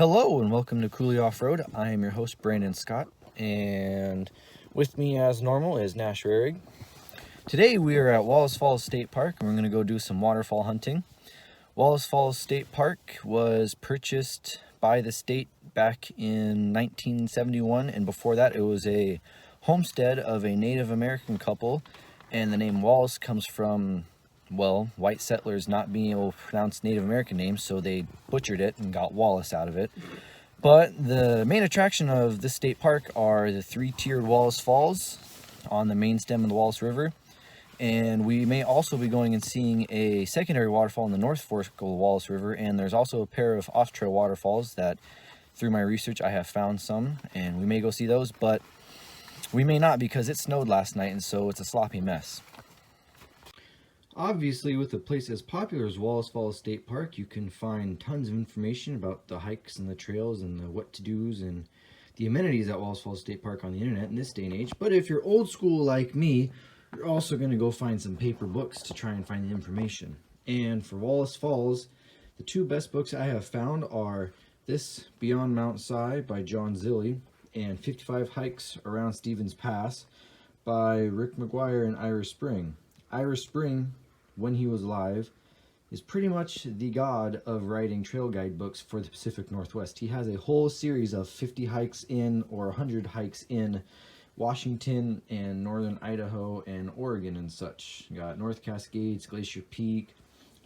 Hello and welcome to Cooley Off-Road. I am your host Brandon Scott, and with me as normal is Nash Rarig. Today we are at Wallace Falls State Park and we're going to go do some waterfall hunting. Wallace Falls State Park was purchased by the state back in 1971, and before that it was a homestead of a Native American couple, and the name Wallace comes from, well, white settlers not being able to pronounce Native American names, so they butchered it and got Wallace out of it. But the main attraction of this state park are the three-tiered Wallace Falls on the main stem of the Wallace River. And we may also be going and seeing a secondary waterfall in the North Fork of the Wallace River. And there's also a pair of off-trail waterfalls that, through my research, I have found some. And we may go see those, but we may not because it snowed last night, and so it's a sloppy mess. Obviously, with a place as popular as Wallace Falls State Park, you can find tons of information about the hikes and the trails and the what-to-dos and the amenities at Wallace Falls State Park on the internet in this day and age. But if you're old school like me, you're also going to go find some paper books to try and find the information. And for Wallace Falls, the two best books I have found are this, Beyond Mount Si by John Zilli, and 55 Hikes Around Stevens Pass by Rick McGuire and Ira Spring. Ira Spring, when he was alive, is pretty much the god of writing trail guide books for the Pacific Northwest. He has a whole series of 50 hikes in or 100 hikes in Washington and northern Idaho and Oregon and such. You got North Cascades, Glacier Peak,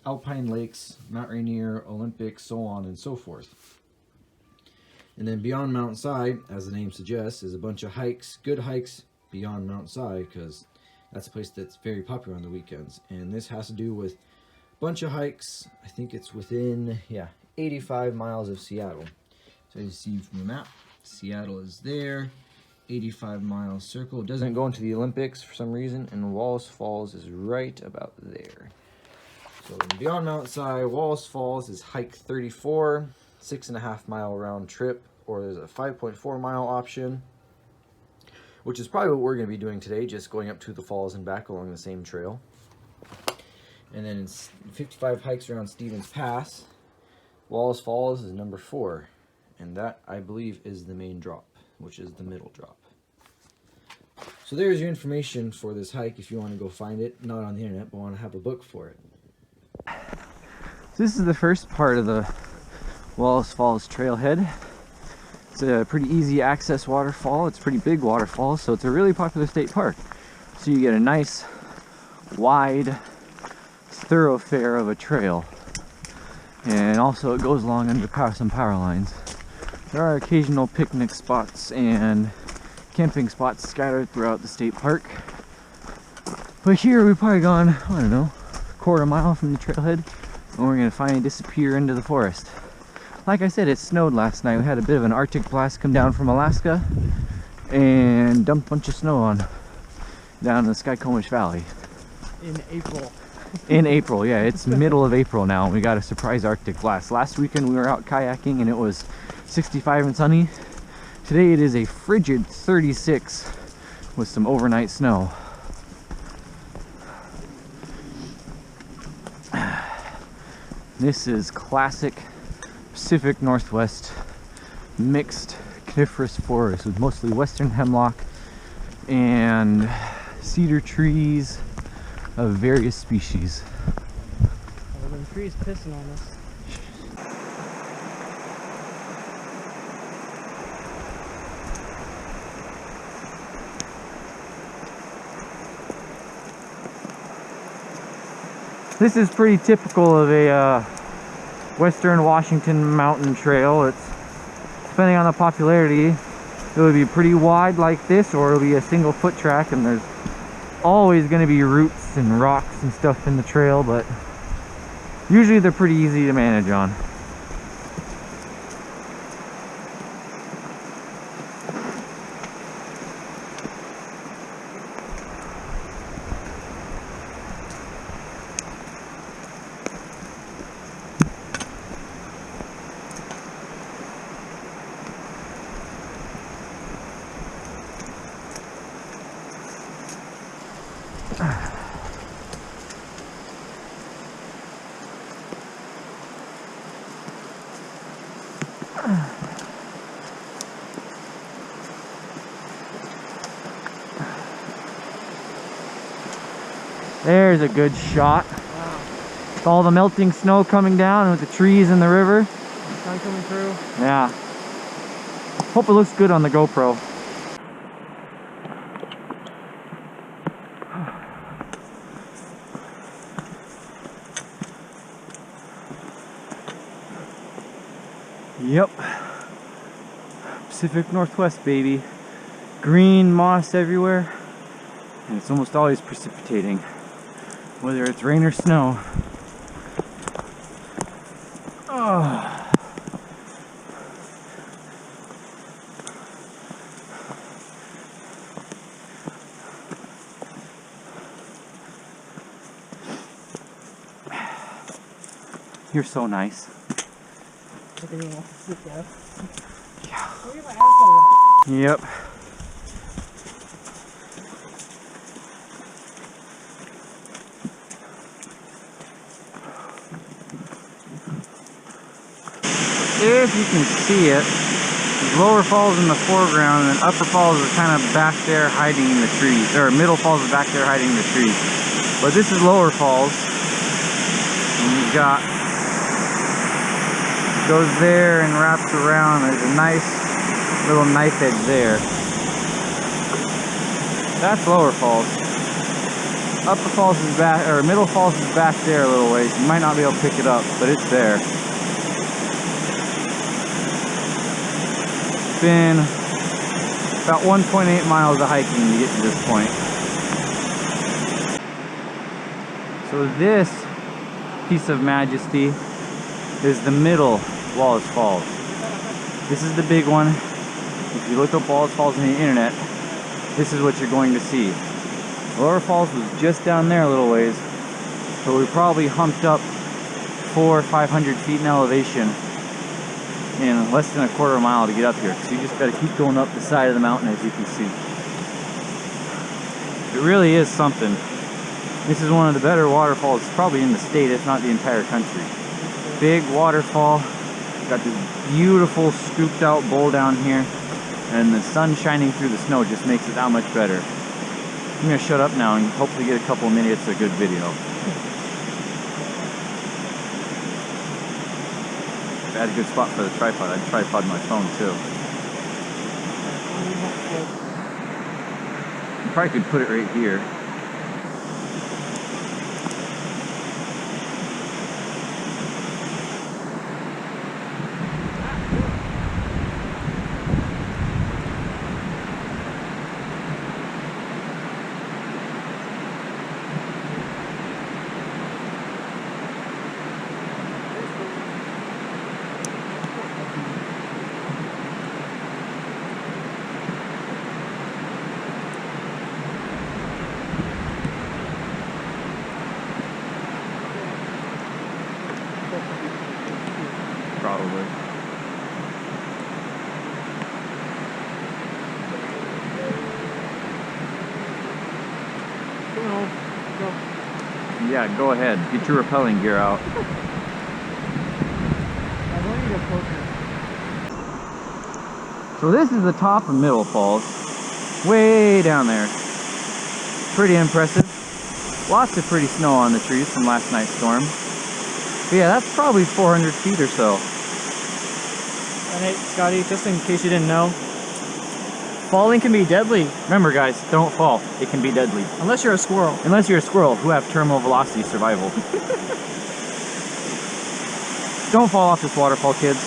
Alpine Lakes, Mount Rainier, Olympic, so on and so forth. And then Beyond Mount Si, as the name suggests, is a bunch of hikes, good hikes beyond Mount Si, because that's a place that's very popular on the weekends. And this has to do with a bunch of hikes. I think it's within, 85 miles of Seattle. So as you see from the map, Seattle is there, 85-mile circle. It doesn't go into the Olympics for some reason, and Wallace Falls is right about there. So beyond Mount Si, Wallace Falls is hike 34, 6.5 mile round trip, or there's a 5.4 mile option, which is probably what we're going to be doing today, just going up to the falls and back along the same trail. And then it's 55 hikes around Stevens Pass. Wallace Falls is number 4, and that, I believe, is the main drop, which is the middle drop. So there's your information for this hike if you want to go find it, not on the internet, but want to have a book for it. This is the first part of the Wallace Falls Trailhead. It's a pretty easy access waterfall. It's a pretty big waterfall, so it's a really popular state park. So you get a nice, wide thoroughfare of a trail. And also it goes along under some power lines. There are occasional picnic spots and camping spots scattered throughout the state park. But here we've probably gone, I don't know, a quarter mile from the trailhead, and we're going to finally disappear into the forest. Like I said, it snowed last night. We had a bit of an Arctic blast come down from Alaska and dumped a bunch of snow down in the Skycomish Valley. In April. In April, yeah. It's middle of April now, and we got a surprise Arctic blast. Last weekend we were out kayaking and it was 65 and sunny. Today it is a frigid 36 with some overnight snow. This is classic Pacific Northwest mixed coniferous forest with mostly western hemlock and cedar trees of various species. Well, them trees pissing on us. This is pretty typical of a Western Washington mountain trail. It's, depending on the popularity, it would be pretty wide like this, or it'll be a single foot track, and there's always going to be roots and rocks and stuff in the trail, but usually they're pretty easy to manage on. There's a good shot. Wow. With all the melting snow coming down with the trees and the river. Sun coming through. Yeah. Hope it looks good on the GoPro. Yep. Pacific Northwest, baby. Green moss everywhere. And it's almost always precipitating, whether it's rain or snow. Oh. You're so nice. I think he wants to sit there. Yeah. Look at my asshole. Yep. If you can see it, Lower Falls in the foreground and Upper Falls is kind of back there hiding in the trees, or Middle Falls is back there hiding in the trees. But this is Lower Falls, and you've got, goes there and wraps around. There's a nice little knife edge there. That's Lower Falls. Upper Falls is back, or Middle Falls is back there a little ways. You might not be able to pick it up, but it's there. Been about 1.8 miles of hiking to get to this point. So this piece of majesty is the middle Wallace Falls. This is the big one. If you look up Wallace Falls on the internet, this is what you're going to see. Lower Falls was just down there a little ways, but we probably humped up 400 or 500 feet in elevation in less than a quarter mile to get up here. So you just got to keep going up the side of the mountain, as you can see. It really is something. This is one of the better waterfalls probably in the state, if not the entire country. Big waterfall. Got this beautiful scooped out bowl down here, and the sun shining through the snow just makes it that much better. I'm gonna shut up now and hopefully get a couple minutes of good video. If I had a good spot for the tripod, I'd tripod my phone too. You probably could put it right here. Probably. Go. Yeah, go ahead. Get your rappelling gear out. I want you to poker. So this is the top of Middle Falls. Way down there. Pretty impressive. Lots of pretty snow on the trees from last night's storm. But yeah, that's probably 400 feet or so. And hey, Scotty, just in case you didn't know, falling can be deadly. Remember guys, don't fall. It can be deadly. Unless you're a squirrel. Unless you're a squirrel who have terminal velocity survival. Don't fall off this waterfall, kids.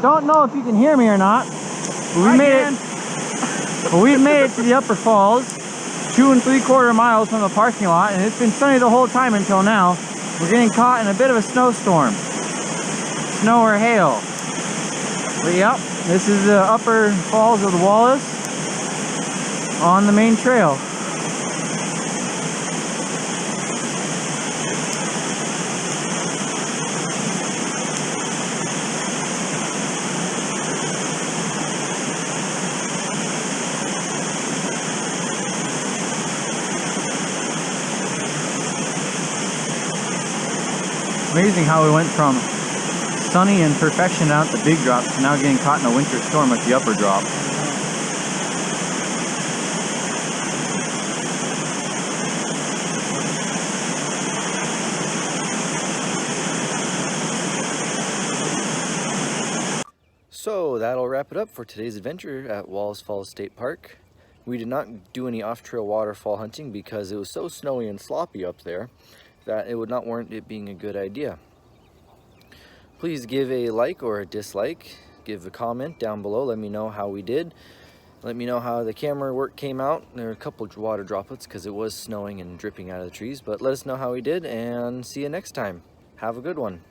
Don't know if you can hear me or not. But we've made it to the Upper Falls, 2 3/4 miles from the parking lot, and it's been sunny the whole time until now. We're getting caught in a bit of a snowstorm. Snow or hail. But yep, this is the Upper Falls of the Wallace on the main trail. Amazing how we went from sunny and perfection out at the big drop to now getting caught in a winter storm at the upper drop. So that'll wrap it up for today's adventure at Wallace Falls State Park. We did not do any off-trail waterfall hunting because it was so snowy and sloppy up there that it would not warrant it being a good idea. Please give a like or a dislike, give a comment down below, let me know how we did. Let me know how the camera work came out. There were a couple of water droplets because it was snowing and dripping out of the trees, but let us know how we did and see you next time. Have a good one.